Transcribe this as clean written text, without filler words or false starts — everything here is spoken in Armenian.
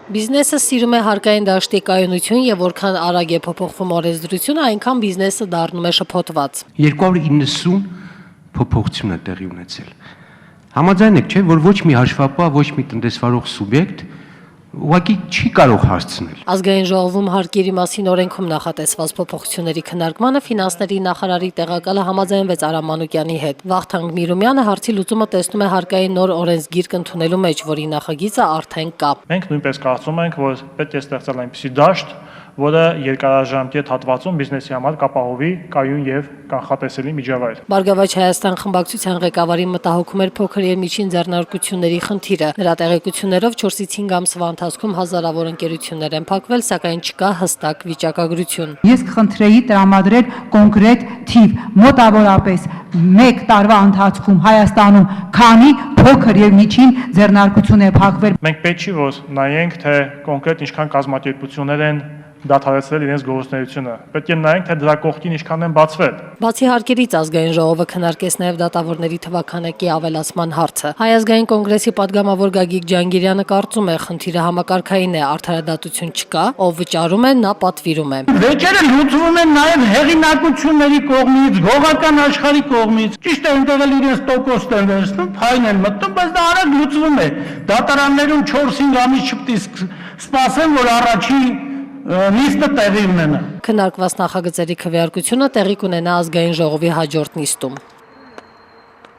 Բիզնեսը սիրում է հարկային դաշտի կայունություն եւ որքան արագ է փոփոխվում օրենսդրությունը, այնքան բիզնեսը դառնում է շփոթված։ 290 փոփոխություն է տեղի ունեցել։ Համաձայն եք, չէ, որ ոչ մի հաշվապահ, ոչ մի տնտեսվարող սուբյեկտ ուղղակի չի կարող հասցնել։ Ազգային ժողովում հարկերի մասին օրենքում նախատեսված փոփոխությունների քննարկմանը ֆինանսների նախարարի տեղակալը համաձայնվեց Արամ Մանուկյանի հետ։ Վախթանգ Միրումյանը հարցի լուծումը տեսնում է հարկային նոր օրենսգիրք ընդունելու մեջ, որի նախագիծը արդեն կա։ Մենք նույնպես կարծում ենք, որ պետք է ստեղծել այնպիսի դաշտ, որը երկարաժամկետ հատվածում բիզնեսի համար կապահովի կայուն եւ կանխատեսելի միջավայր։ Բարգավաճ Հայաստան խմբակցության ղեկավարի մտահոգում էր փոքր եւ միջին ձեռնարկությունների խնդիրը։ Նրա տեղեկություններով 4-ից 5 ամսվա ընթացքում հազարավոր ընկերություններ են փակվել, սակայն չկա հստակ վիճակագրություն։ Ես կխնդրեի տրամադրել կոնկրետ թիվ, մոտավորապես 1 տարվա ընթացքում Հայաստանում քանի փոքր եւ միջին ձեռնարկություն է փակվել։ Մենք պետք չի որ նայենք, թե կոնկրետ ինչքան կազմակերպություններ են դադարեցրել իրենց գործունեությունը։ Պետք է նայենք, թե դրա կողքին ինչքան են բացվել։ Բացի հարկերից ազգային ժողովը քննարկեց նաև դատավորների թվաքանակի ավելացման հարցը։ Հայ ազգային կոնգրեսի падգամավոր Գագիկ Ջանգիրյանը կարծում է, խնդիրը համակարգային է, արդարադատություն չկա, ով վճարում է, նա պատվիրում է։ Վեճերը լուծվում են նաև հեղինակությունների կողմից, գողական աշխարհի կողմից։ Ճիշտ է, այնտեղ էլ իրենց տոկոսն են վերցնում, փայն են մտնում, բայց դա արագ լուծվում է։ Դատարաններում 4-5 ամիս չպետք է սպասեն, որ առաջին նիստը տեղի ունենա։ Քննարկված նախագծերի քվեարկությունը տեղի կունենա ազգային ժողովի հաջորդ նիստում։